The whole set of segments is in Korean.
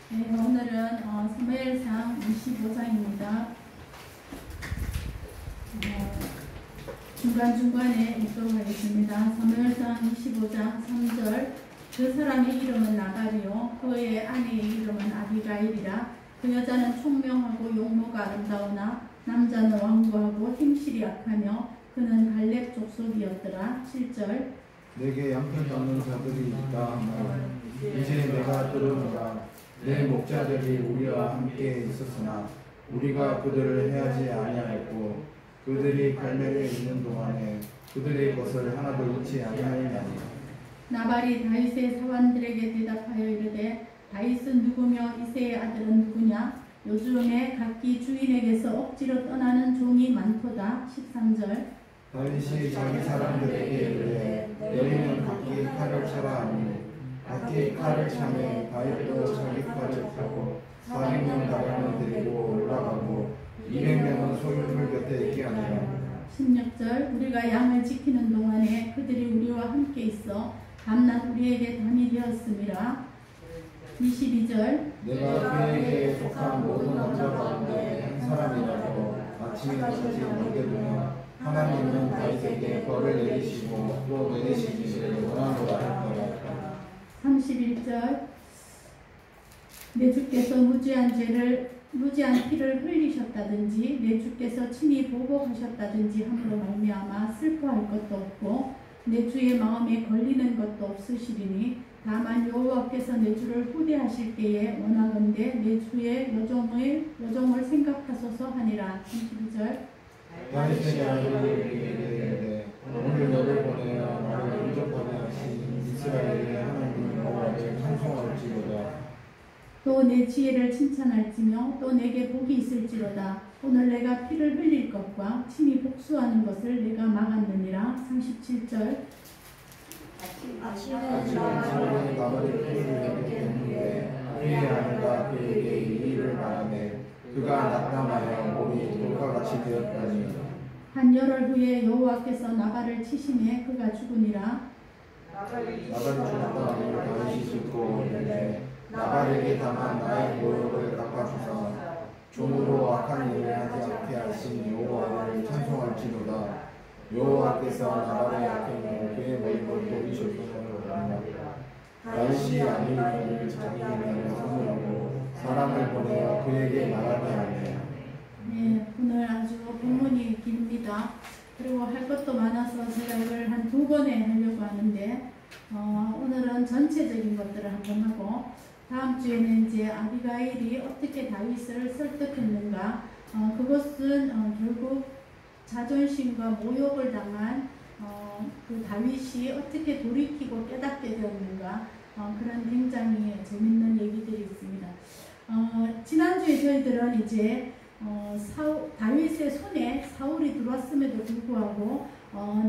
네, 오늘은 사무엘상 25장입니다. 중간중간에 읽도록 하겠습니다. 사무엘상 25장 3절. 그 사람의 이름은 나발이요 그의 아내의 이름은 아비가일이라. 그 여자는 총명하고 용모가 아름다우나 남자는 완고하고 힘실이 약하며 그는 갈렙 족속이었더라. 7절. 내게 양편 받는 자들이 있다 하며 이제 내가 들으노라. 내 목자들이 우리와 함께 있었으나 우리가 그들을 해하지 아니하였고 그들이 갈멜에 있는 동안에 그들의 것을 하나도 잃지 아니하였나니. 나발이 다윗의 사관들에게 대답하여 이르되 다윗은 누구며 이새의 아들은 누구냐? 요즘에 각기 주인에게서 억지로 떠나는 종이 많도다. 13절. 다윗이 자기 사람들에게 이르되 너희는 각기 칼을 차라 하니 각기 칼을 차매 다윗도 자기 칼을 차고 400명 가량을 데리고 올라가고 200명은 소유물 곁에 있게 하니라. 16절. 우리가 양을 지키는 동안에 그들이 우리와 함께 있어 밤낮 우리에게 담이 되었음이라. 22절. 내가 그에게 속한 모든 남자 가운데 한 사람이라도 아침에 같이 먹게되며 하나님은 다윗에게 벌을 내리시고 또 내리시기를 원하노라 하였더라. 31절. 내 주께서 무지한 피를 흘리셨다든지 내 주께서 친히 보복하셨다든지 함으로 말미암아 슬퍼할 것도 없고 내 주의 마음에 걸리는 것도 없으시리니 다만 여호와께서 내 주를 후대하실 때에 원하건대 내 주의 여종을 생각하소서 하니라. 32절. 다윗의 아들에게 이르되 오늘 너를 보내어 나를 인접하게 하신 이스라엘의 하나님 여호와를 찬송할지로다. 또 내 지혜를 칭찬할지며 또 내게 복이 있을지로다. 오늘 내가 피를 흘릴 것과 친히 복수하는 것을 내가 막았느니라. 37절. 아침에 나발의 피를 흘리기 때문에 그의 아내가 그에게 이 일을 말하매 그가 낙담하여 몸이 돌과같이 되었다니. 한열흘 후에 여호와께서 나발을 치심에 그가 죽으니라. 나발이 죽었다 하며 다윗이 듣고 이르되 나발에게 당한 나의 모욕을 갚아주사 종으로 악한 일을 하지 않게 하신 여호와를 찬송할지로다. 여호와께서 나발의 악행을 그의 모욕을 돌리셨으므로라. 다윗이 아비가일을 자기에게 선물하고 사람을 보내어 그에게 말하게 하네. 네, 오늘 아주 본문이 깁니다. 그리고 할 것도 많아서 제가 이걸 한 2번에 하려고 하는데 오늘은 전체적인 것들을 한번 하고 다음 주에는 이제 아비가일이 어떻게 다윗을 설득했는가, 그것은 결국 자존심과 모욕을 당한 그 다윗이 어떻게 돌이키고 깨닫게 되었는가, 그런 굉장히 재밌는 얘기들이 있습니다. 지난주에 저희들은 이제 다윗의 손에 사울이 들어왔음에도 불구하고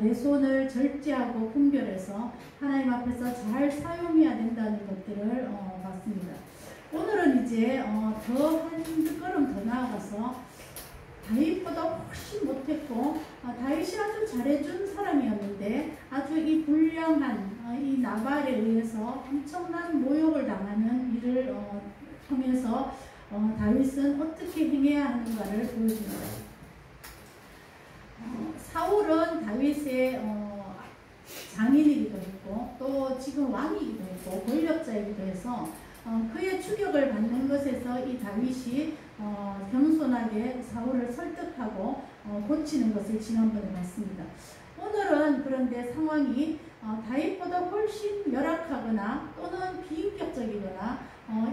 내 손을 절제하고 분별해서 하나님 앞에서 잘 사용해야 된다는 것들을 봤습니다. 오늘은 이제 더 한 걸음 더 나아가서 다윗보다 훨씬 못했고 다윗이 아주 잘해준 사람이었는데 아주 이 불량한 이 나발에 의해서 엄청난 모욕을 당하는 일을 통해서 다윗은 어떻게 행해야 하는가를 보여줍니다. 사울은 다윗의 장인이기도 했고 또 지금 왕이기도 했고 권력자이기도 해서 그의 추격을 받는 것에서 이 다윗이 겸손하게 사울을 설득하고 고치는 것을 지난번에 봤습니다. 오늘은 그런데 상황이 다윗보다 훨씬 열악하거나 또는 비인격적이거나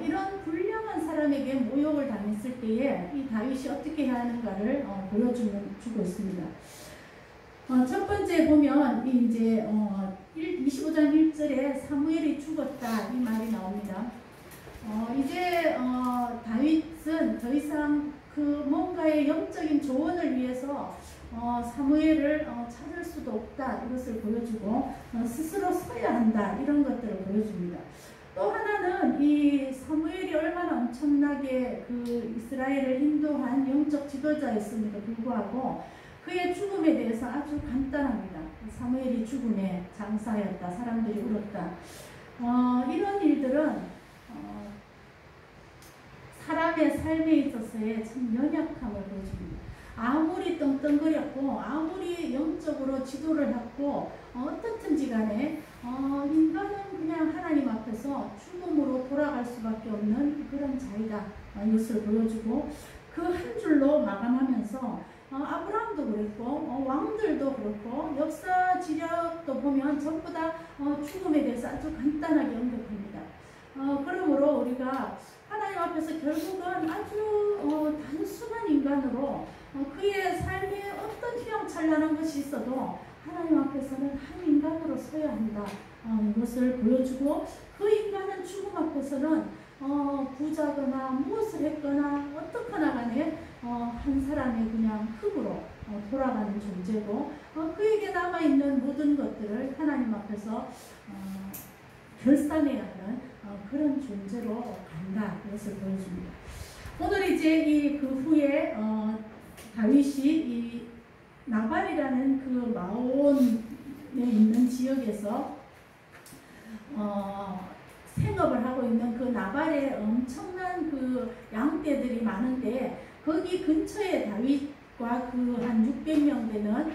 이런 불량한 사람에게 모욕을 당했을 때에 이 다윗이 어떻게 해야 하는가를 보여주고 있습니다. 첫 번째 보면 이제 25장 1절에 사무엘이 죽었다 이 말이 나옵니다. 이제 다윗은 더 이상 그 뭔가의 영적인 조언을 위해서 사무엘을 찾을 수도 없다 이것을 보여주고 스스로 서야 한다 이런 것들을 보여줍니다. 또 하나는 이 사무엘이 얼마나 엄청나게 그 이스라엘을 인도한 영적 지도자였음에도 불구하고 그의 죽음에 대해서 아주 간단합니다. 사무엘이 죽음에 장사였다. 사람들이 울었다. 이런 일들은 사람의 삶에 있어서의 참 연약함을 보여줍니다. 아무리 떵떵거렸고 아무리 영적으로 지도를 했고 어떻든지 간에 인간은 그냥 하나님 앞에서 죽음으로 돌아갈 수밖에 없는 그런 자이다. 이것을 보여주고 그 한 줄로 마감하면서 아브라함도 그랬고 왕들도 그렇고 역사 지력도 보면 전부 다 죽음에 대해서 아주 간단하게 언급합니다. 그러므로 우리가 하나님 앞에서 결국은 아주 단순한 인간으로 그의 삶에 어떤 휘황찬란한 것이 있어도 하나님 앞에서는 한 인간으로 서야 한다. 이것을 보여주고 그 인간은 죽음 앞에서는 부자거나 무엇을 했거나 어떻거나 간에 한 사람의 그냥 흙으로 돌아가는 존재고 그에게 남아있는 모든 것들을 하나님 앞에서 결산해야 하는 그런 존재로 간다. 이것을 보여줍니다. 오늘 이제 그 후에 다윗이 이 나발이라는 그 마온에 있는 지역에서 생업을 하고 있는 그 나발의 엄청난 그 양떼들이 많은데 거기 근처에 다윗과 그 한 600명 되는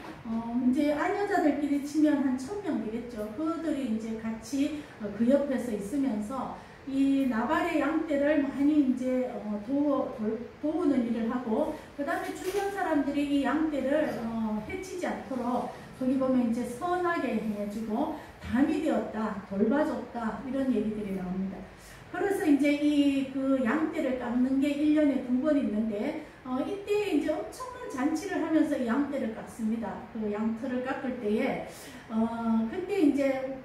이제 아녀자들끼리 치면 한 1000명 되겠죠. 그들이 이제 같이 그 옆에서 있으면서 이 나발의 양떼를 많이 이제 도우는 일을 하고 그 다음에 주변 사람들이 이 양떼를 해치지 않도록 거기 보면 이제 선하게 해주고 담이 되었다, 돌봐줬다 이런 얘기들이 나옵니다. 그래서 이제 이 그 양떼를 깎는 게 1년에 2번 있는데 이때 이제 엄청난 잔치를 하면서 이 양떼를 깎습니다. 그 양털을 깎을 때에 그때 이제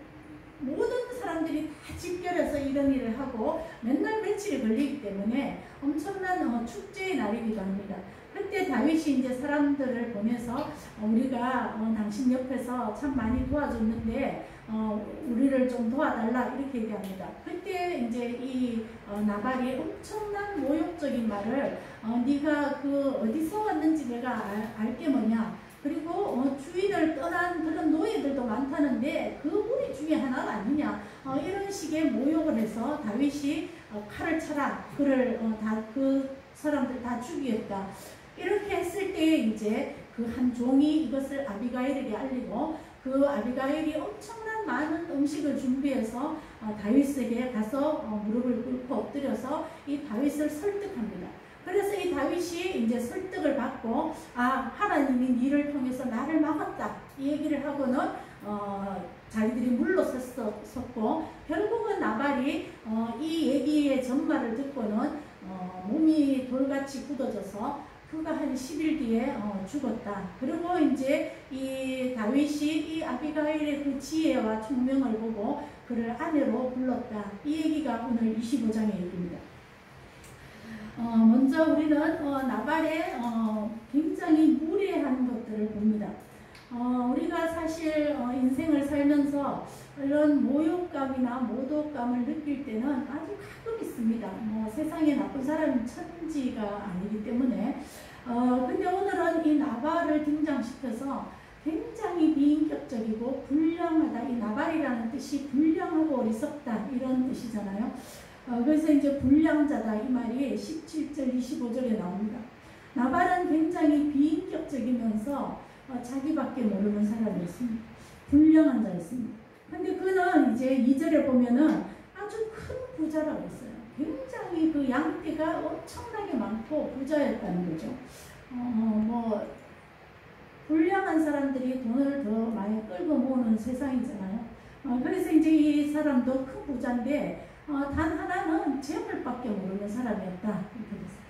모든 사람들이 다 집결해서 이런 일을 하고 맨날 며칠이 걸리기 때문에 엄청난 축제의 날이기도 합니다. 그때 다윗이 이제 사람들을 보내서 우리가 당신 옆에서 참 많이 도와줬는데 우리를 좀 도와달라 이렇게 얘기합니다. 그때 이제 이 나발이 엄청난 모욕적인 말을 네가 그 어디서 왔는지 내가 알게 뭐냐, 그리고 주인을 떠난 그런 노예들도 많다는데 그 무리 중에 하나가 아니냐, 이런 식의 모욕을 해서 다윗이 칼을 차라, 그를 그 사람들 다 죽이겠다. 이렇게 했을 때에 이제 그 한 종이 이것을 아비가일에게 알리고 그 아비가일이 엄청난 많은 음식을 준비해서 다윗에게 가서 무릎을 꿇고 엎드려서 이 다윗을 설득합니다. 그래서 이 다윗이 이제 설득을 받고 하나님이 니를 통해서 나를 막았다 이 얘기를 하고는 자기들이 물러섰고 결국은 나발이 이 얘기의 전말을 듣고는 몸이 돌같이 굳어져서 그가 한 10일 뒤에 죽었다. 그리고 이제 이 다윗이 이 아비가일의 그 지혜와 총명을 보고 그를 아내로 불렀다. 이 얘기가 오늘 25장의 얘기입니다. 먼저 우리는 나발의 굉장히 무례한 것들을 봅니다. 우리가 사실 인생을 살면서 이런 모욕감이나 모독감을 느낄 때는 아주 가끔 있습니다. 세상에 나쁜 사람이 천지가 아니기 때문에 근데 오늘은 이 나발을 등장시켜서 굉장히 비인격적이고 불량하다. 이 나발이라는 뜻이 불량하고 어리석다 이런 뜻이잖아요. 그래서 이제 불량자다 이 말이 17절 25절에 나옵니다. 나발은 굉장히 비인격적이면서 자기밖에 모르는 사람이었습니다. 불량한 자였습니다. 근데 그는 이제 2절에 보면은 아주 큰 부자라고 했어요. 굉장히 그 양떼가 엄청나게 많고 부자였다는 거죠. 불량한 사람들이 돈을 더 많이 끌고 모으는 세상이잖아요. 그래서 이제 이 사람도 큰 부자인데 단 하나는 재물밖에 모르는 사람이었다. 이렇게 됐어요.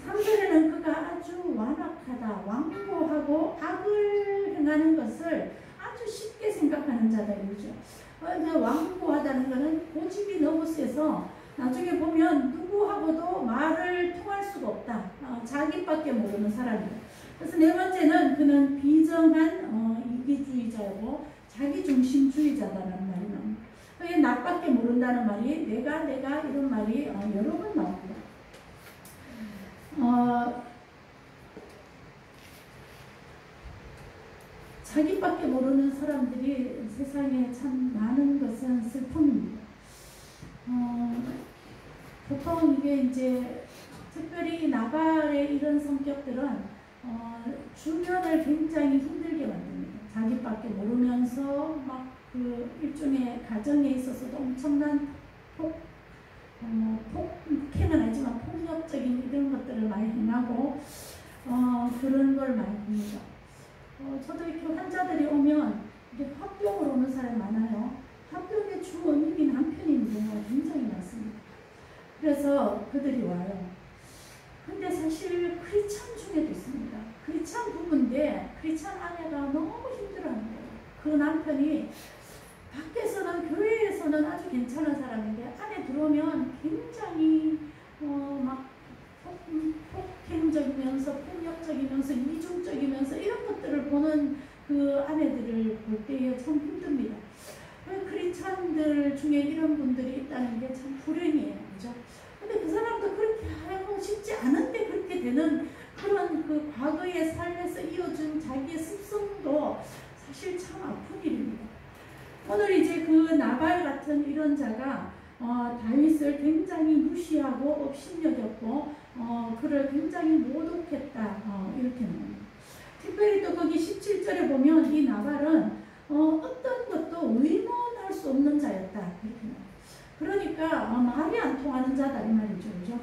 3절에는 그가 아주 완악하다, 완고하고 악을 행하는 것을 아주 쉽게 생각하는 자다 이거죠. 완고하다는 것은 고집이 너무 세서 나중에 보면 누구하고도 말을 통할 수가 없다. 자기밖에 모르는 사람이에요. 그래서 네 번째는 그는 비정한 이기주의자고 자기중심주의자다라는 말이 나옵니다. 그게 나밖에 모른다는 말이 내가 이런 말이 여러 번 나옵니다. 자기밖에 모르는 사람들이 세상에 참 많은 것은 슬픔입니다. 보통 이게 이제 특별히 이 나발의 이런 성격들은 주변을 굉장히 힘들게 만듭니다. 자기밖에 모르면서 막 그 일종의 가정에 있어서도 엄청난 폭행은 아니지만 폭력적인 이런 것들을 많이 행하고 그런 걸 많이 합니다. 저도 이렇게 환자들이 오면 이렇게 화병으로 오는 사람이 많아요. 화병의 주 원인이 남편인 경우가 굉장히 많습니다. 그래서 그들이 와요. 근데 사실 크리스찬 중에도 있습니다. 크리스찬 부부인데 크리스찬 아내가 너무 힘들어하는 거예요. 그 남편이 밖에서는 교회에서는 아주 괜찮은 사람인데 안에 들어오면 굉장히 막 폭행적이면서 폭력적이면서 이중적이면서 이런 것들을 보는 그 아내들을 볼 때에 참 힘듭니다. 크리스찬들 중에 이런 분들이 있다는 게 참 불행이에요. 그죠? 근데 그 사람도 그렇게 하고 싶지 않은데 그렇게 되는 그런 그 과거의 삶에서 이어준 자기의 습성도 사실 참 아픈 일입니다. 오늘 이제 그 나발 같은 이런 자가 다윗을 굉장히 무시하고 업신여겼고 그를 굉장히 모독했다 이렇게 나옵니다. 특별히 또 거기 17절에 보면 이 나발은 어떤 것도 의논할 수 없는 자였다 이렇게 나옵니다. 그러니까 말이 안 통하는 자다 이 말이죠. 그죠?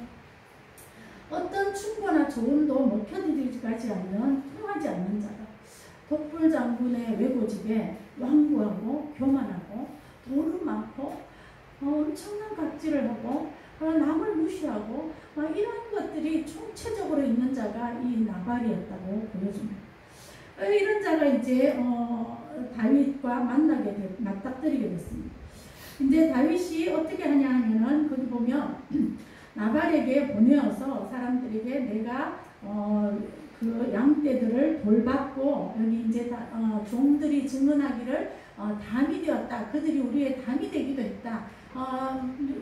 어떤 충고나 조언도 먹혀들이지 않는 통하지 않는 자다. 독불 장군의 외고집에 완고하고 교만하고 돈은 많고 엄청난 갑질을 하고 남을 무시하고 이런 것들이 총체적으로 있는 자가 이 나발이었다고 보여줍니다. 이런 자가 이제 다윗과 맞닥뜨리게 됐습니다. 이제 다윗이 어떻게 하냐 하면은 거기 보면 나발에게 보내어서 사람들에게 내가 그 양떼들을 돌봤고 여기 이제 종들이 증언하기를 담이 되었다. 그들이 우리의 담이 되기도 했다.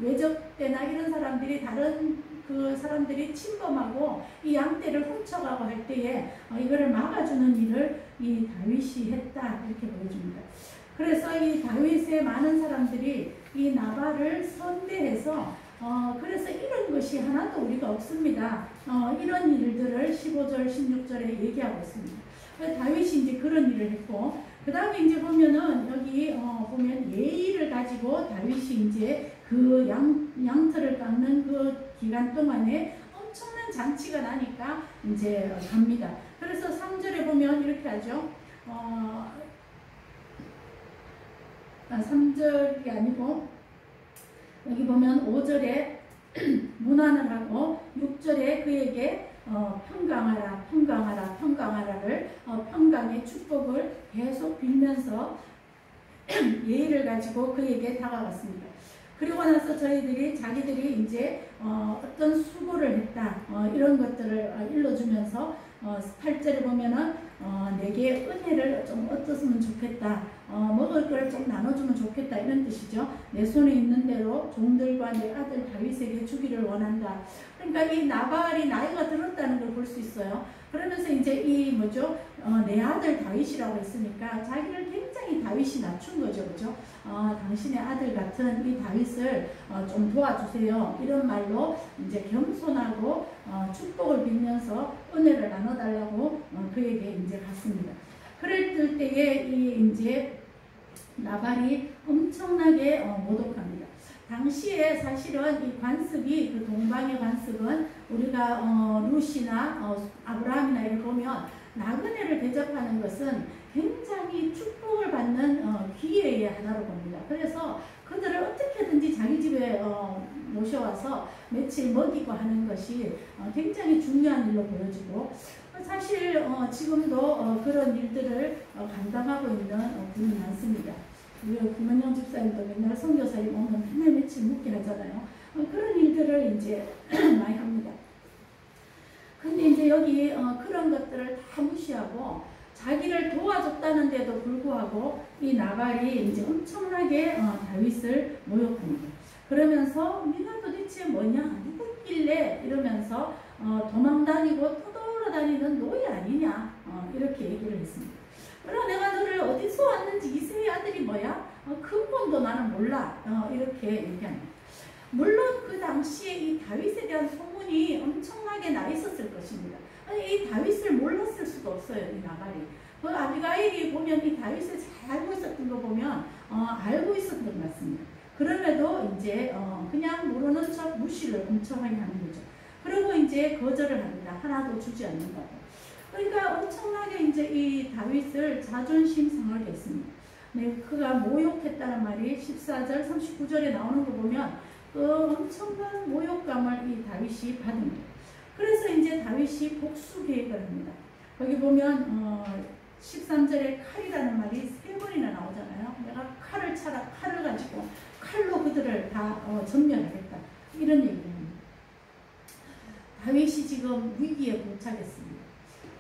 외적 때나 이런 사람들이 다른 그 사람들이 침범하고 이 양떼를 훔쳐가고 할 때에 이거를 막아주는 일을 이 다윗이 했다 이렇게 보여줍니다. 그래서 이 다윗의 많은 사람들이 이 나발을 선대해서 그래서 이런 것이 하나도 우리가 없습니다. 이런 일들을 15절, 16절에 얘기하고 있습니다. 다윗이 이제 그런 일을 했고, 그 다음에 이제 보면은 여기 보면 예의를 가지고 다윗이 이제 그 양털을 깎는 그 기간 동안에 엄청난 잔치가 나니까 이제 갑니다. 그래서 3절에 보면 이렇게 하죠. 3절이 아니고 여기 보면 5절에 문안을 하고 6절에 그에게 평강하라 평강하라 평강하라를 평강의 축복을 계속 빌면서 예의를 가지고 그에게 다가갔습니다. 그리고 나서 자기들이 이제 어떤 수고를 했다 이런 것들을 일러주면서 8절에 보면은 내게 은혜를 좀 얻었으면 좋겠다. 먹을 걸 좀 나눠주면 좋겠다 이런 뜻이죠. 내 손에 있는 대로 종들과 내 아들 다윗에게 주기를 원한다. 그러니까 이 나발이 나이가 들었다는 걸 볼 수 있어요. 그러면서 이제 이 뭐죠? 내 아들 다윗이라고 했으니까 자기를 굉장히 다윗이 낮춘 거죠. 그죠? 당신의 아들 같은 이 다윗을 좀 도와주세요. 이런 말로 이제 겸손하고 축복을 빌면서 은혜를 나눠달라고 그에게 이제 갔습니다. 그럴 때에 이제 나발이 엄청나게 모독합니다. 당시에 사실은 이 관습이 그 동방의 관습은 우리가 룻이나 아브라함이나 이렇게 보면 나그네를 대접하는 것은 굉장히 축복을 받는 기회의 하나로 봅니다. 그래서 그들을 어떻게든지 자기 집에 모셔와서 며칠 먹이고 하는 것이 굉장히 중요한 일로 보여지고 사실 지금도 그런 일들을 감당하고 있는 분이 많습니다. 우리 김원영 집사님도 맨날 선교사님 오면 맨날 며칠 묵게 하잖아요. 그런 일들을 이제 많이 합니다. 근데 이제 여기 그런 것들을 다 무시하고 자기를 도와줬다는데도 불구하고 이 나발이 이제 엄청나게 다윗을 모욕합니다. 그러면서 네가 도대체 뭐냐 누구길래 이러면서 도망다니고 떠돌아다니는 노예 아니냐 이렇게 얘기를 했습니다. 그러나 내가 너를 어디서 왔는지 이세의 아들이 뭐야? 근본도 나는 몰라 이렇게 얘기합니다. 물론 그 당시에 이 다윗에 대한 소문이 엄청나게 나 있었을 것입니다. 아니, 이 다윗을 몰랐을 수도 없어요. 이 나발이. 그 아비가일이 보면 이 다윗을 잘 알고 있었던 거 보면 알고 있었던 것 같습니다. 그럼에도 이제 그냥 모르는 척 무시를 엄청나게 하는 거죠. 그리고 이제 거절을 합니다. 하나도 주지 않는다고. 그러니까 엄청나게 이제 이 다윗을 자존심 상하게 했습니다. 네, 그가 모욕했다는 말이 14절, 39절에 나오는 거 보면 그 엄청난 모욕감을 이 다윗이 받은 거예요. 그래서 이제 다윗이 복수 계획을 합니다. 거기 보면 13절에 칼이라는 말이 3번이나 나오잖아요. 내가 칼을 가지고 칼로 그들을 다 전멸하겠다. 이런 얘기입니다. 다윗이 지금 위기에 도착했습니다.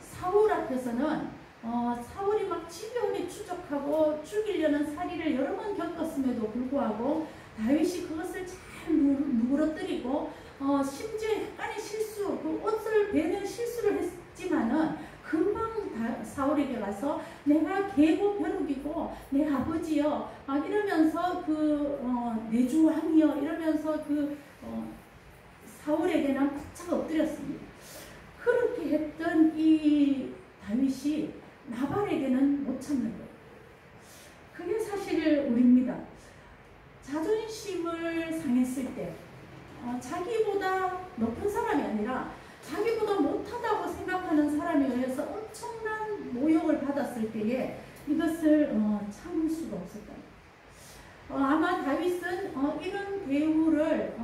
사울 앞에서는 사울이 막 집요하게 추적하고 죽이려는 살인을 여러 번 겪었음에도 불구하고 다윗이 그것을 잘 누그러뜨리고 심지어 약간의 실수, 그 옷을 베는 실수를 했지만은 금방 사울에게 가서 내가 계고 벼룩이고 내 아버지여 이러면서 내 주 왕이여 이러면서 사울에게는 바짝 엎드렸습니다. 그렇게 했던 이 다윗이 나발에게는 못 참는 거예요. 그게 사실 우리입니다. 자존심을 상했을 때 자기보다 높은 사람이 아니라 자기보다 못하다고 생각하는 사람에 의해서 엄청난 모욕을 받았을 때에 이것을 참을 수가 없었다. 아마 다윗은 이런 대우를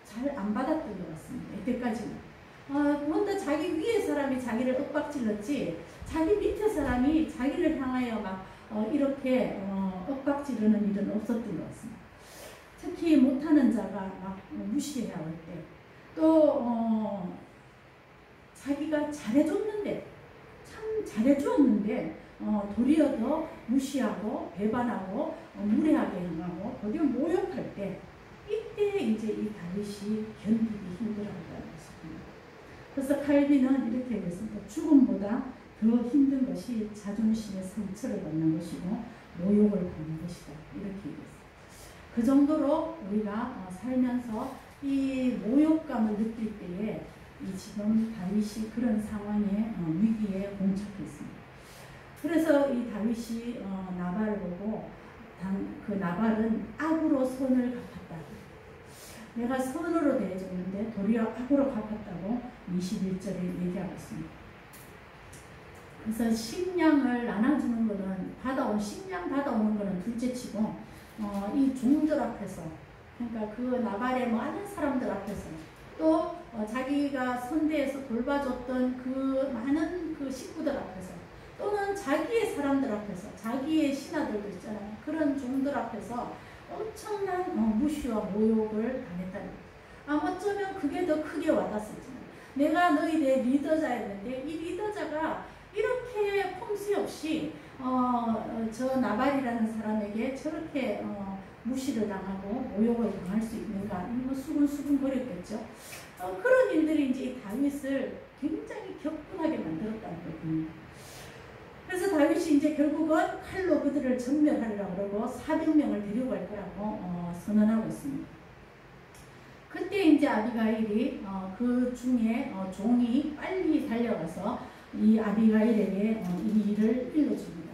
잘 안 받았던 것 같습니다. 이때까지는. 혼자 자기 위에 사람이 자기를 윽박질렀지 자기 밑에 사람이 자기를 향하여 막 이렇게 윽박지르는 일은 없었던 것 같습니다. 특히 못하는 자가 막 무시해야 할 때, 또 자기가 잘해줬는데 참 잘해주었는데 도리어 더 무시하고 배반하고 무례하게 행하고 거기에 모욕할 때, 이때 이제 이 다윗이 견디기 힘들어한다는 것입니다. 그래서 칼빈은 이렇게 얘기했습니다. 죽음보다 더 힘든 것이 자존심의 상처를 받는 것이고 모욕을 받는 것이다. 이렇게 얘기했습니다. 그 정도로 우리가 살면서 이 모욕감을 느낄 때에 이 지금 다윗이 그런 상황에 위기에 봉착했습니다. 그래서 이 다윗이 나발을 보고 그 나발은 악으로 선을 갚았다. 내가 선으로 대해줬는데 도리어 악으로 갚았다고 21절에 얘기하고 있습니다. 그래서 식량을 나눠주는 거는 식량 받아오는 거는 둘째치고 이 종들 앞에서, 그러니까 그 나발의 많은 사람들 앞에서, 또 자기가 선대에서 돌봐줬던 그 많은 그 식구들 앞에서, 또는 자기의 사람들 앞에서, 자기의 신하들도 있잖아요. 그런 종들 앞에서 엄청난 무시와 모욕을 당했다는 거예요. 어쩌면 그게 더 크게 와닿았을지는. 내가 너희들의 리더자였는데 이 리더자가 이렇게 폼수 없이 저 나발이라는 사람에게 저렇게 무시를 당하고 모욕을 당할 수 있는가, 이거 수근수근 거렸겠죠. 그런 일들이 이제 이 다윗을 굉장히 격분하게 만들었다는 거거든요. 그래서 다윗이 이제 결국은 칼로 그들을 전멸하려고 그러고 400명을 데리고 갈 거라고 선언하고 있습니다. 그때 이제 아비가일이 그 중에 종이 빨리 달려가서 이 아비가일에게 이 일을 일러줍니다.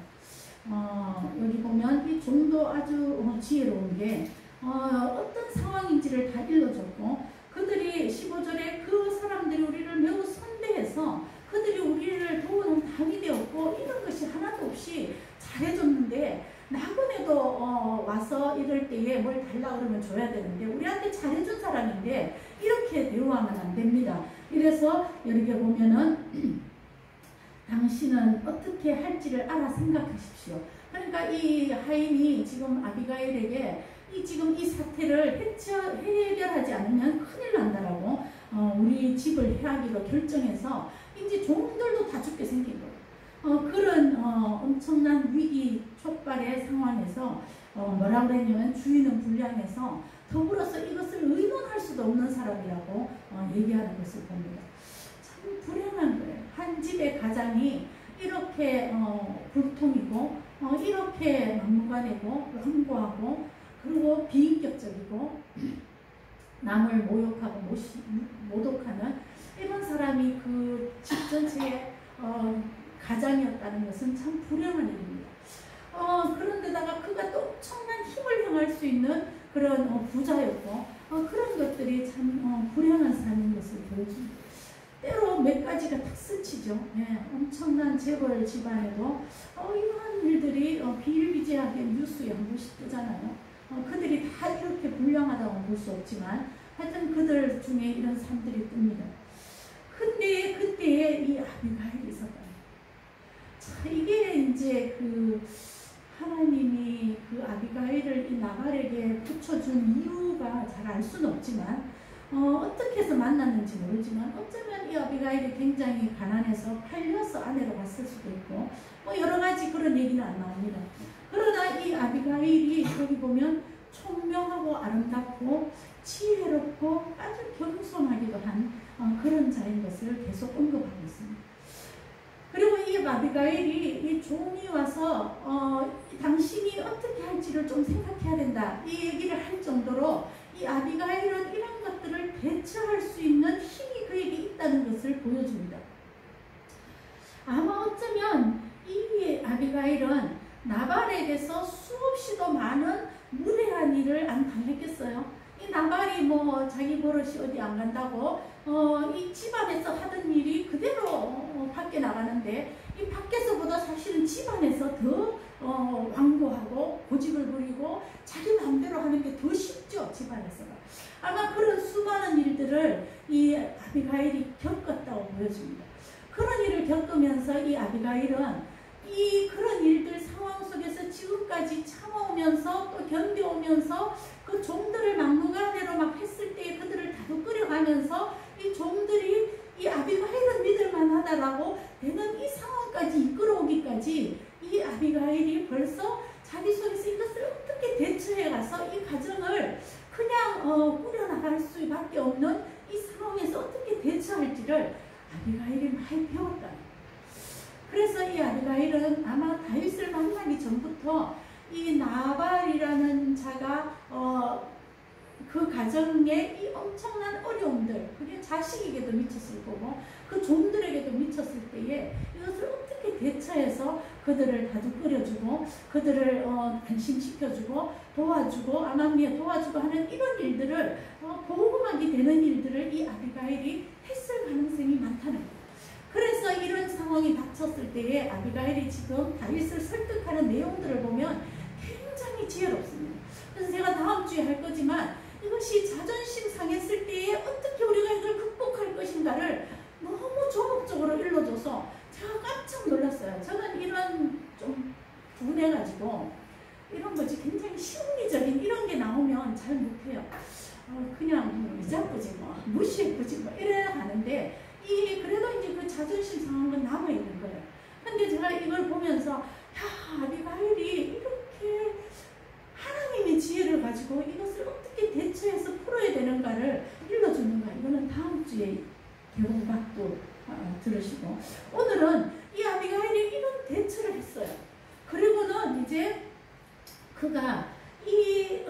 여기 보면 이 종도 아주 지혜로운 게 어떤 상황인지를 다 일러줬고, 그들이 15절에 그 사람들이 우리를 매우 선대해서 그들이 우리를 도우는 답이 되었고 이런 것이 하나도 없이 잘해줬는데, 나그네도 와서 이럴 때에 뭘 달라 그러면 줘야 되는데 우리한테 잘해준 사람인데 이렇게 대우하면 안 됩니다. 이래서 여기 보면은 당신은 어떻게 할지를 알아 생각하십시오. 그러니까 이 하인이 지금 아비가일에게 지금 이 사태를 해결하지 않으면 큰일 난다라고 우리 집을 해하기로 결정해서 이제 종들도 다 죽게 생긴 거예요. 그런 엄청난 위기 촉발의 상황에서 뭐라 그랬냐면 주인은 불량해서 더불어서 이것을 의논할 수도 없는 사람이라고 얘기하는 것을 봅니다. 참 불행한 거예요. 한 집의 가장이 이렇게 불통이고 이렇게 막무가내고 완고하고 그리고 비인격적이고 남을 모욕하고 모독하는 이런 사람이 그 집 전체의 가장이었다는 것은 참 불행한 일입니다. 그런데다가 그가 또 엄청난 힘을 행할 수 있는 그런 부자였고 그런 것들이 참 불행한 사람인 것을 보여줍니다. 때로 몇 가지가 탁 스치죠. 엄청난 재벌 집안에도 이러한 일들이 비일비재하게 뉴스에 한 번씩 뜨잖아요. 그들이 다 이렇게 불량하다고 볼 수 없지만 하여튼 그들 중에 이런 사람들이 뜹니다. 근데 그때에 이 아비가일이 있었다. 자, 이게 이제 그 하나님이 그 아비가일을 이 나발에게 붙여준 이유가 잘 알 수는 없지만 어떻게 해서 만났는지 모르지만 어쩌면 이 아비가일이 굉장히 가난해서 팔려서 아내로 갔을 수도 있고 여러 가지 그런 얘기는 안 나옵니다. 그러나 이 아비가일이 여기 보면 총명하고 아름답고 지혜롭고 아주 겸손하기도 한 그런 자인 것을 계속 언급하고 있습니다. 그리고 이 아비가일이 이 종이 와서 당신이 어떻게 할지를 좀 생각해야 된다 이 얘기를 할 정도로 이 아비가일은 이런 것들을 대처할 수 있는 힘이 그에게 있다는 것을 보여줍니다. 아마 어쩌면 이 아비가일은 나발에게서 수없이도 많은 무례한 일을 안 당했겠어요. 이 나발이 뭐 자기 버릇이 어디 안 간다고 이 집안에서 하던 일이 그대로 밖에 나가는데 이 밖에서보다 사실은 집안에서 더 완고하고 고집을 부리고 자기 마음대로 하는 게 더 쉽죠. 집안에서가. 아마 그런 수많은 일들을 이 아비가일이 겪었다고 보여집니다. 그런 일을 겪으면서 이 아비가일은 이 그런 일들 상황 속에서 지금까지 참아오면서 또 견뎌오면서 그 종들을 막무가내로 막 했을 때 그들을 다독거려가면서 이 종들이 이 아비가일은 믿을만하다라고 되는 이 상황까지 이끌어오기까지 이 아비가일이 벌써 자기 속에서 이것을 어떻게 대처해가서 이 가정을 그냥 꾸려나갈 수밖에 없는 이 상황에서 어떻게 대처할지를 아비가일이 많이 배웠다. 그래서 이 아비가일은 아마 다윗을 만나기 전부터 이 나발이라는 자가 그 가정에 이 엄청난 어려움들 그게 자식에게도 미쳤을 거고 그 종들에게도 미쳤을 때에 이것을 어떻게 대처해서 그들을 다독거려주고 그들을 안심시켜주고 도와주고 아마미에 도와주고 하는 이런 일들을 보호막이 되는 일들을 이 아비가일이 했을 가능성이 많다는 거예요. 그래서 이런 상황이 닥쳤을 때에 아비가일이 지금 다윗을 설득하는 내용들을 보면 굉장히 지혜롭습니다. 그래서 제가 다음 주에 할 거지만 이것이 자존심 상했을 때에 어떻게 우리가 이걸 극복할 것인가를 너무 조목적으로 일러줘서 제가 깜짝 놀랐어요. 저는 이런 좀 분해가지고 이런 거지 굉장히 심리적인 이런 게 나오면 잘 못해요. 그냥 이자꾸지 뭐 무시해꾸지 뭐 이래야 하는데 그래도 이제 그 자존심 상한 건 남아있는 거예요. 근데 제가 이걸 보면서 야 아비가일이 이렇게 하나님의 지혜를 가지고 이것을 어떻게 대처해서 풀어야 되는가를 일러주는가. 이거는 다음 주에 개봉박도 들으시고 오늘은 이 아비가일이 이런 대처를 했어요. 그리고는 이제 그가 이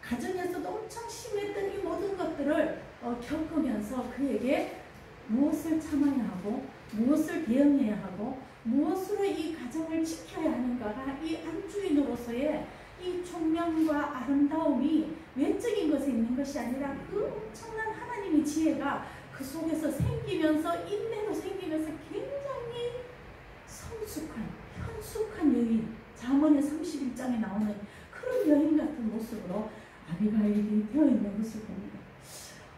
가정에서도 엄청 심했던 이 모든 것들을 겪으면서 그에게 무엇을 참아야 하고 무엇을 대응해야 하고 무엇으로 이 가정을 지켜야 하는가가 이 안주인으로서의 이 총명과 아름다움이 외적인 것에 있는 것이 아니라 그 엄청난 하나님의 지혜가 그 속에서 생기면서 인내로 생기면서 굉장히 성숙한 현숙한 여인 잠언의 31장에 나오는 그런 여인 같은 모습으로 아비가일이 되어 있는 것을 봅니다.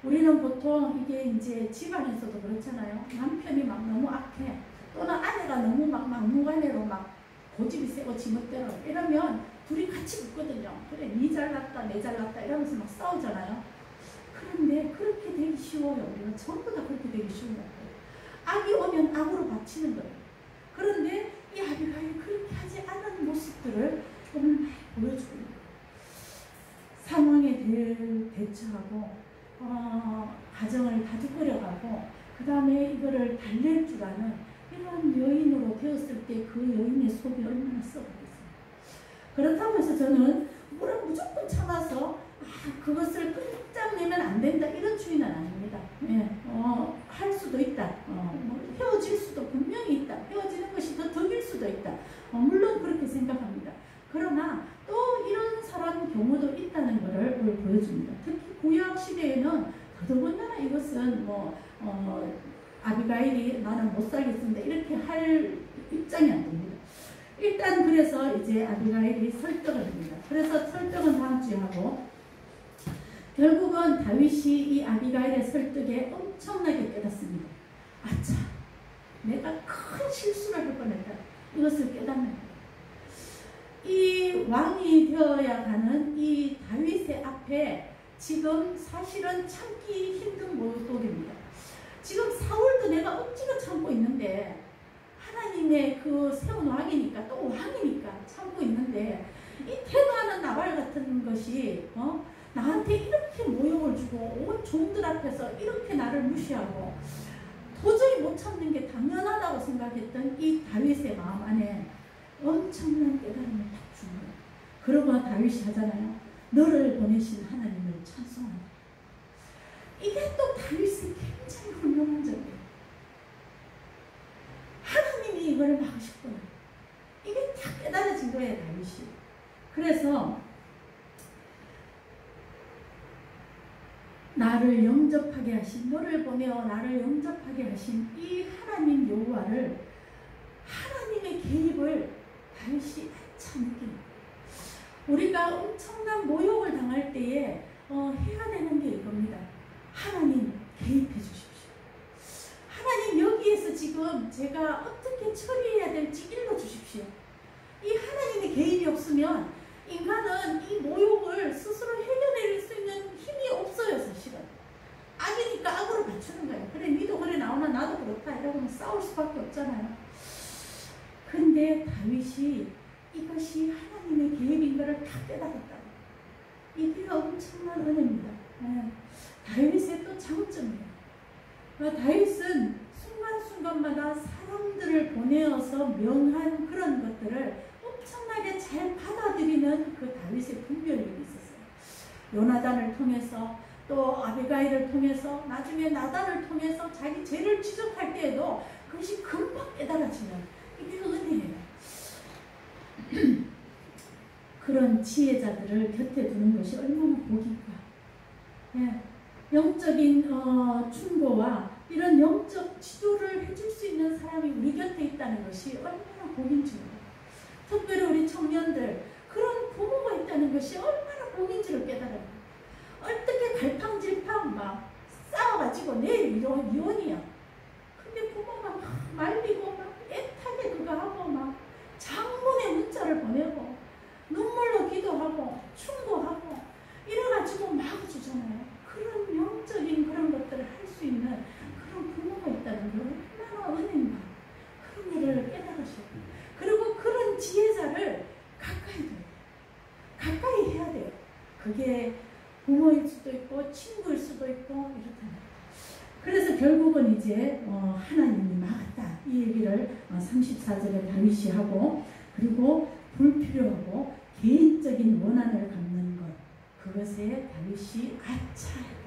우리는 보통 이게 이제 집안에서도 그렇잖아요. 남편이 막 너무 악해 또는 아내가 너무 막 막무가내로 막 고집이 세고 지멋대로 이러면 둘이 같이 붙거든요. 그래 니 잘났다 내 잘났다 이러면서 막 싸우잖아요. 그런데 그렇게 되기 쉬워요. 우리가 전부 다 그렇게 되기 쉬운 것 같아요. 악이 오면 악으로 바치는 거예요. 그런데 이 아비가일이 그렇게 하지 않은 모습들을 오늘 많이 보여주고 있는 거예요. 상황에 대처하고 가정을 다독거려가고 그 다음에 이거를 달랠 줄 아는 이런 여인으로 되었을 때 그 여인의 속이 얼마나 썩어있어요. 그렇다고 해서 저는 무조건 참아서 그것을 끈적지 안 된다 이런 주의는 아닙니다. 예, 할 수도 있다. 뭐 헤어질 수도 분명히 있다. 헤어지는 것이 더 덕일 수도 있다. 물론 그렇게 생각합니다. 그러나 또 이런 사람 경우도 있다는 것을 보여줍니다. 특히 구약 시대에는 더더군다나 이것은 아비가일이 나는 못 살겠습니다 이렇게 할 입장이 안 됩니다. 일단 그래서 이제 아비가일이 설득을 합니다. 그래서 설득은 다음 주에 하고, 결국은 다윗이 이 아비가일의 설득에 엄청나게 깨닫습니다. 아차, 내가 큰 실수를 할 뻔했다. 이것을 깨닫는 이 왕이 되어야 하는 이 다윗의 앞에 지금 사실은 참기 힘든 모독입니다. 지금 사울도 내가 억지로 참고 있는데, 하나님의 그 세운 왕이니까, 또 왕이니까 참고 있는데, 이 태도하는 나발 같은 것이 나한테 이렇게 모욕을 주고 온 종들 앞에서 이렇게 나를 무시하고 도저히 못 참는 게 당연하다고 생각했던 이 다윗의 마음 안에 엄청난 깨달음을 딱 준 거예요. 그러고 다윗이 하잖아요. 너를 보내신 하나님을 찬송한다. 이게 또 다윗의 굉장히 훌륭한 점이에요. 하나님이 이걸 막으셨구나. 이게 다 깨달아진 거예요, 다윗이. 그래서 나를 영접하게 하신, 너를 보내어 나를 영접하게 하신 이 하나님 여호와를, 하나님의 개입을 다윗이 참기. 우리가 엄청난 모욕을 당할 때에 해야 되는 게 이겁니다. 하나님 개입해 주십시오. 하나님 여기에서 지금 제가 어떻게 처리해야 될지 일러주십시오. 이 하나님의 개입이 없으면 인간은 이 모욕을 스스로 해결해낼 수 있는 힘이 없어요. 사실은 악이니까 악으로 맞추는 거예요. 그래 니도 그래 나오나 나도 그렇다 이러면 싸울 수밖에 없잖아요. 근데 다윗이 이것이 하나님의 계획인 것을 다 깨달았다고. 이게 엄청난 은혜입니다. 네. 다윗의 또 장점이에요. 다윗은 순간순간마다 사람들을 보내어서 명한 그런 것들을 엄청나게 잘 받아들이는 그 다윗의 분별력이 있었어요. 요나단을 통해서, 또 아비가일을 통해서, 나중에 나단을 통해서 자기 죄를 지적할 때에도 그것이 금방 깨달아지는, 이게 은혜예요. 그런 지혜자들을 곁에 두는 것이 얼마나 복인가. 예. 영적인 충고와 이런 영적 지도를 해줄 수 있는 사람이 우리 곁에 있다는 것이 얼마나 복인지 몰라요. 특별히 우리 청년들, 그런 부모가 있다는 것이 얼마나 복인지를 깨달아요. 어떻게 갈팡질팡 막 싸워가지고 내일 이혼이야. 근데 부모가 막 말리고 막 애타게 그거 하고 막 장문의 문자를 보내고 눈물로 기도하고 충고하고 이래가지고 막아주잖아요. 그런 영적인 그런 것들을 할 수 있는 그런 부모가 있다는 게 얼마나 은혜인가. 그런 일을 깨달으셔요. 그리고 그런 지혜자를 가까이 둬요. 가까이 해야 돼요. 그게 부모일 수도 있고 친구일 수도 있고 이렇잖아요. 그래서 결국은 이제 하나님이 막았다 이 얘기를 34절에 다윗이 하고, 그리고 불필요하고 개인적인 원한을 갖는 것, 그것에 다윗이 아차하고,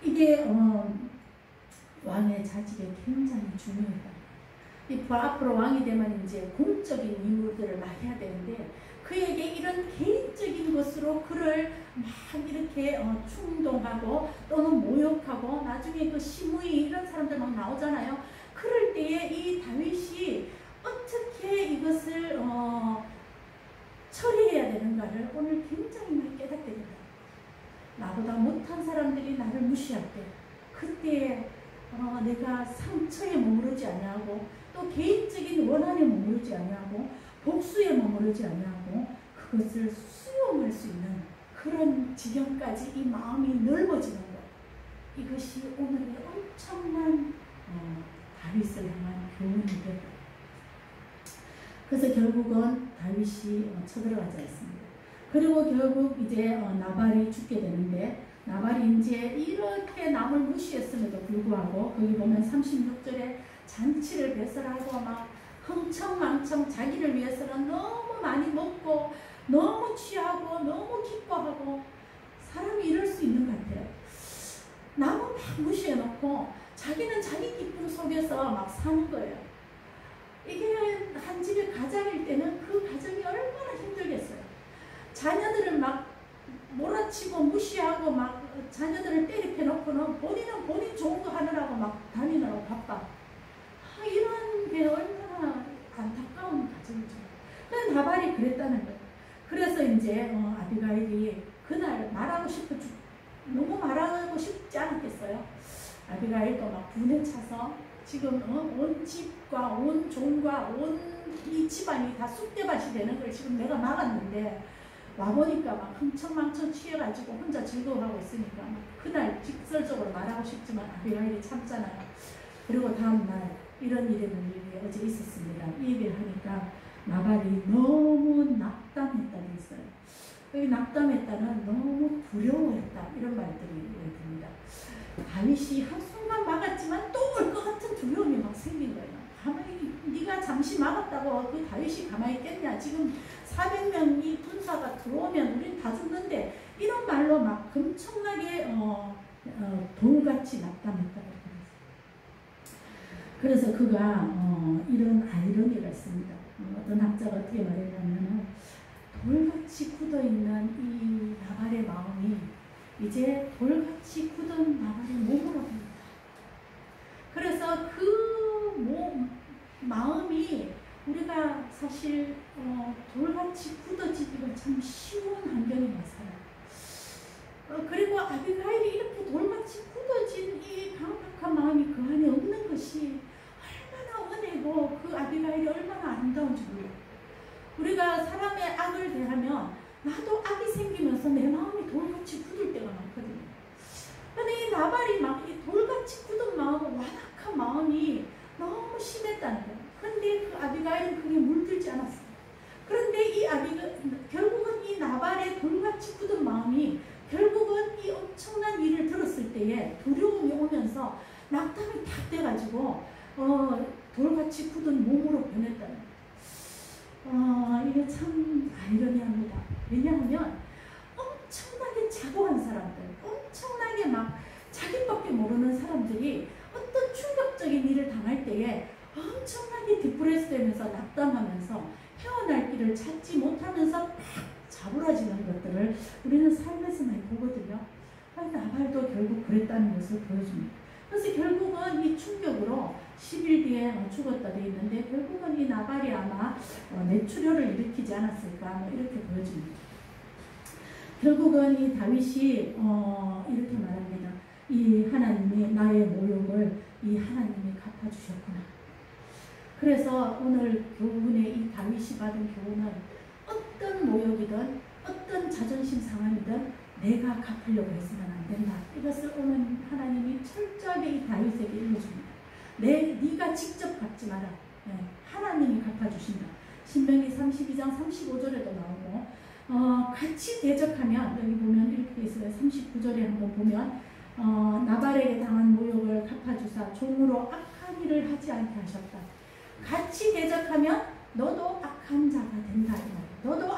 이게 왕의 자질에 굉장히 중요하다. 앞으로 왕이 되면 이제 공적인 임무들을 막 해야 되는데, 그에게 이런 개인적인 것으로 그를 막 이렇게 충동하고 또는 모욕하고 나중에 그 시므이 이런 사람들 막 나오잖아요. 그럴 때에 이 다윗이 어떻게 이것을 처리해야 되는가를 오늘 굉장히 많이 깨닫게 된다. 나보다 못한 사람들이 나를 무시할 때, 그때 내가 상처에 머무르지 아니하고 또 개인적인 원한에 머무르지 아니하고 복수에 머무르지 아니하고 그것을 수용할 수 있는 그런 지경까지 이 마음이 넓어지는 것, 이것이 오늘의 엄청난 다윗을 향한 교훈이 되고, 그래서 결국은 다윗이 쳐들어가지 않습니다. 그리고 결국 이제 나발이 죽게 되는데, 나발이 이제 이렇게 남을 무시했음에도 불구하고 거기 보면 36절에 잔치를 배설하고 막 흥청망청 자기를 위해서는 너무 많이 먹고 너무 취하고 너무 기뻐하고, 사람이 이럴 수 있는가? 해놓고 자기는 자기 기쁨 속에서 막 사는 거예요. 이게 한 집의 가장일 때는 그 가정이 얼마나 힘들겠어요. 자녀들을 막 몰아치고 무시하고 막 자녀들을 때리켜 놓고는 본인은 본인 좋은 거 하느라고 막 다니느라고 바빠. 이런 게 얼마나 안타까운 가정이죠. 그런 나발이 그랬다는 거예요. 그래서 이제 아비가일이 그날 너무 말하고 싶지 않았겠어요. 아비가일도 막 분에 차서 지금 온 집과 온 종과 온 이 집안이 다 쑥대밭이 되는 걸 지금 내가 막았는데 와보니까 막 흥청망청 취해가지고 혼자 즐거워하고 있으니까 막 그날 직설적으로 말하고 싶지만 아비가일이 참잖아요. 그리고 다음날 이런 일이 어제 있었습니다. 이 얘기를 하니까 나발이 너무 낙담했다고 했어요. 여기 낙담했다는 너무 두려워했다 이런 말들이 듭니다. 다윗이 한순간 막았지만 또 올 것 같은 두려움이 막 생긴 거예요. 가만히 네가 잠시 막았다고 그 다윗이 가만히 있겠냐. 지금 400명이 군사가 들어오면 우린 다 죽는데 이런 말로 막 엄청나게 돌같이 낙담했다고 했어요. 그래서 그가 이런 아이러니가 있습니다. 어떤 학자가 어떻게 말했냐면 돌같이 굳어있는 이 나발의 마음이 이제 돌같이 굳은 나발의 몸으로 됩니다. 그래서 그 마음이 우리가 사실 돌같이 굳어지기가 참 쉬운 환경에 살아요. 그리고 아비가일이 이렇게 돌같이 굳어진 이 강팍한 마음이 그 안에 없는 것이 얼마나 은혜고 그 아비가일이 얼마나 아름다운지 몰라요. 우리가 사람의 악을 대하면 나도 악이 생기면서 내 마음이 돌같이 굳을 때가 많거든요. 근데 이 나발이 막 이 돌같이 굳은 마음, 완악한 마음이 너무 심했다는 거예요. 그런데 그 아비가일은 그게 물들지 않았어요. 그런데 결국은 이 나발의 돌같이 굳은 마음이 결국은 이 엄청난 일을 들었을 때에 두려움이 오면서 낙담이 탁 돼가지고 돌같이 굳은 몸으로 변했다는 거예요. 이게 참 아이러니합니다. 왜냐하면 엄청나게 자고한 사람들, 엄청나게 막 자기밖에 모르는 사람들이 어떤 충격적인 일을 당할 때에 엄청나게 디프레스 되면서 낙담하면서 헤어날 길을 찾지 못하면서 막 자부라지는 것들을 우리는 삶에서 많이 보거든요. 나발도 결국 그랬다는 것을 보여줍니다. 그래서 결국은 이 충격으로 10일 뒤에 죽었다 돼 있는데 결국은 이 나발이 아마 뇌출혈을 일으키지 않았을까 이렇게 보여집니다. 결국은 이 다윗이 이렇게 말합니다. 이 하나님이 나의 모욕을 이 하나님이 갚아주셨구나. 그래서 오늘 교훈의 이 다윗이 받은 교훈은 어떤 모욕이든 어떤 자존심 상함이든 내가 갚으려고 해서는 안 된다. 이것을 오늘 하나님이 철저하게 이 다윗에게 일러줍니다. 네가 직접 갚지 마라. 하나님이 갚아주신다. 신명기 32장 35절에도 나오고 같이 대적하면 여기 보면 이렇게 있어요. 39절에 한번 보면 나발에게 당한 모욕을 갚아주사 종으로 악한 일을 하지 않게 하셨다. 같이 대적하면 너도 악한 자가 된다. 너도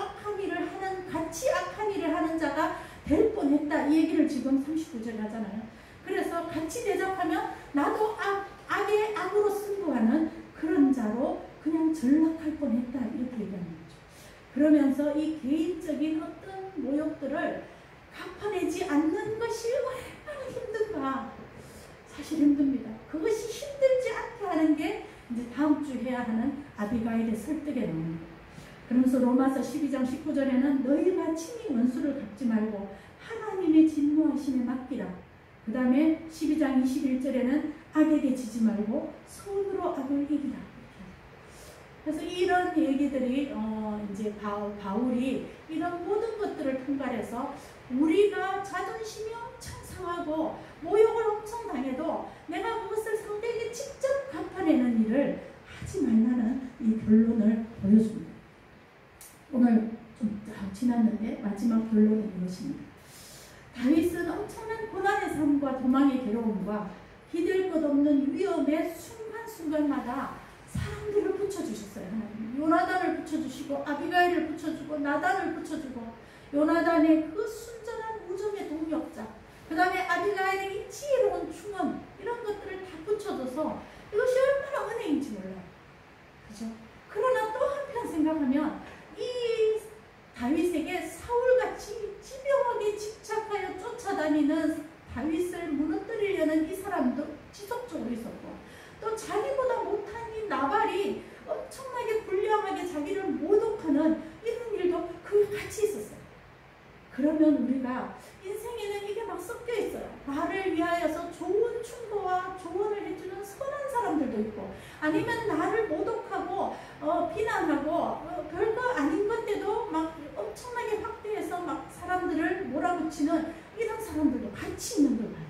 같이 악한 일을 하는 자가 될 뻔했다. 이 얘기를 지금 39절에 하잖아요. 그래서 같이 대적하면 나도 악의 악으로 승부하는 그런 자로 그냥 전락할 뻔했다. 이렇게 얘기하는 거죠. 그러면서 이 개인적인 어떤 모욕들을 갚아내지 않는 것이 얼마나 힘든가. 사실 힘듭니다. 그것이 힘들지 않게 하는 게 이제 다음 주 해야 하는 아비가일의 설득에 나옵니다. 그러면서 로마서 12장 19절에는 너희가 친히 원수를 갚지 말고 하나님의 진노하심에 맡기라. 그 다음에 12장 21절에는 악에게 지지 말고 손으로 악을 이기라. 그래서 이런 얘기들이 이제 바울이 이런 모든 것들을 통달해서 우리가 자존심이 엄청 상하고 모욕을 엄청 당해도 내가 그것을 상대에게 직접 갚아내는 일을 하지 말라는 이 결론을 보여줍니다. 오늘 좀 지났는데 마지막 결론은 이것입니다. 다윗은 엄청난 고난의 삶과 도망의 괴로움과 기댈 것 없는 위험의 순간순간마다 사람들을 붙여주셨어요. 하나님. 요나단을 붙여주시고 아비가일을 붙여주고 나단을 붙여주고 요나단의 그 순전한 우정의 동력자, 그 다음에 아비가일의 이 지혜로운 충원, 이런 다니는 다윗을 무너뜨리려는 이 사람도 지속적으로 있었고, 또 자기보다 못한 이 나발이 엄청나게 불량하게 자기를 모독하는 이런 일도 그 같이 있었어요. 그러면 우리가 인생에는 이게 막 섞여 있어요. 나를 위하여서 좋은 충고와 조언을 해주는 선한 사람들도 있고, 아니면 나를 모독하고 비난하고 별거 아닌 건데도 막 엄청나게 확대해서 막 사람들을 몰아붙이는 이런 사람들도 같이 있는 걸 봐요.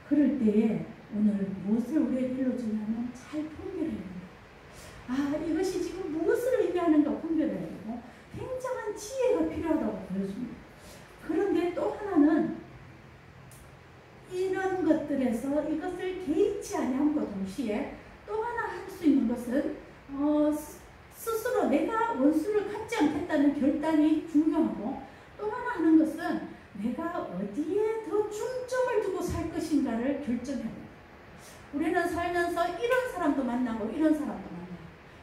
그럴 때에 오늘 무엇을 우리에게 일러주냐면 잘 분별해야 됩니다. 아, 이것이 지금 무엇을 의미하는가 분별해야 되고 굉장한 지혜가 필요하다고 보여줍니다. 그런데 또 하나는 이런 것들에서 이것을 개의치 아니함과 동시에 또 하나 할 수 있는 것은 스스로 내가 원수를 갚지 않겠다는 결단이 중요하고, 또 하나 하는 것은 내가 어디에 더 중점을 두고 살 것인가를 결정해야 합니다. 우리는 살면서 이런 사람도 만나고 이런 사람도 만나요.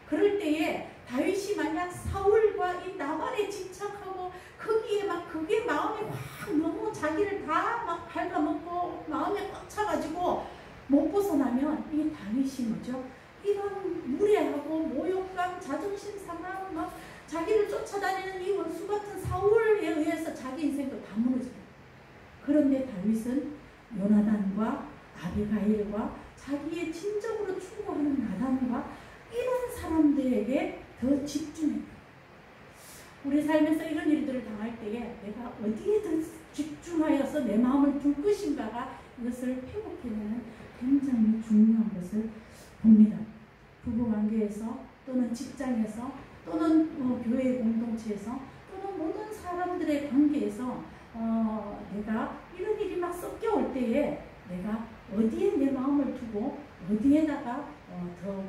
그럴 때에 다윗이 만약 사울과 이 나발에 집착하고 거기에 막 그게 마음에 확 너무 자기를 다 막 갉아먹고 마음에 꽉 차가지고 못 벗어나면 이 다윗이 뭐죠? 이런 무례하고 모욕감, 자존심 상하고 막 자기를 쫓아다니는 이 원수 같은 사울에 의해서 자기 인생도 다 무너져요. 그런데 다윗은 요나단과 아비가일과 자기의 친정으로 추구하는 나단과 이런 사람들에게 더 집중해요. 우리 삶에서 이런 일들을 당할 때에 내가 어디에 더 집중하여서 내 마음을 둘 것인가가 이것을 회복해내는 굉장히 중요한 것을 봅니다. 부부관계에서 또는 직장에서 또는 교회 공동체에서 또는 모든 사람들의 관계에서 내가 이런 일이 막 섞여올 때에 내가 어디에 내 마음을 두고 어디에다가 더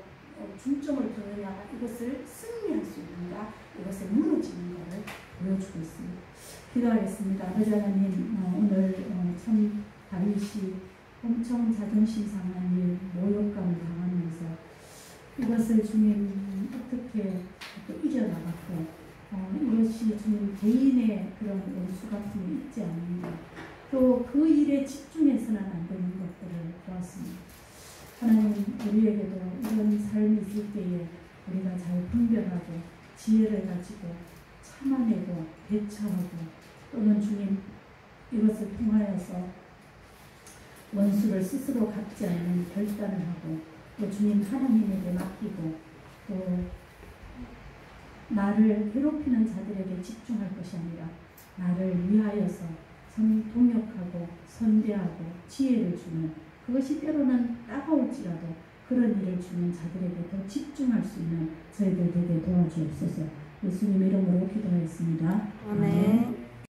중점을 두느냐, 이것을 승리할 수 있는가, 이것을 무너지는 것을 보여주고 있습니다. 기도하겠습니다. 아버지 하나님, 오늘 참 다윗이 엄청 자존심 상한 일, 모욕감을 당하면서 이것을 주님 어떻게 이겨나갔고, 이것이 주님 개인의 그런 원수 같은 게 있지 않는가, 또 그 일에 집중해서는 안 되는 것들을 보았습니다. 하나님, 우리에게도 이런 삶이 있을 때에 우리가 잘 분별하고 지혜를 가지고 참아내고 대처하고, 또는 주님 이것을 통하여서 원수를 스스로 갚지 않는 결단을 하고, 또 주님 하나님에게 맡기고, 또 나를 괴롭히는 자들에게 집중할 것이 아니라 나를 위하여서 동역하고 선대하고 지혜를 주는, 그것이 때로는 따가울지라도 그런 일을 주는 자들에게 더 집중할 수 있는 저희들 되게 도와주옵소서. 예수님 이름으로 기도하였습니다. 아멘.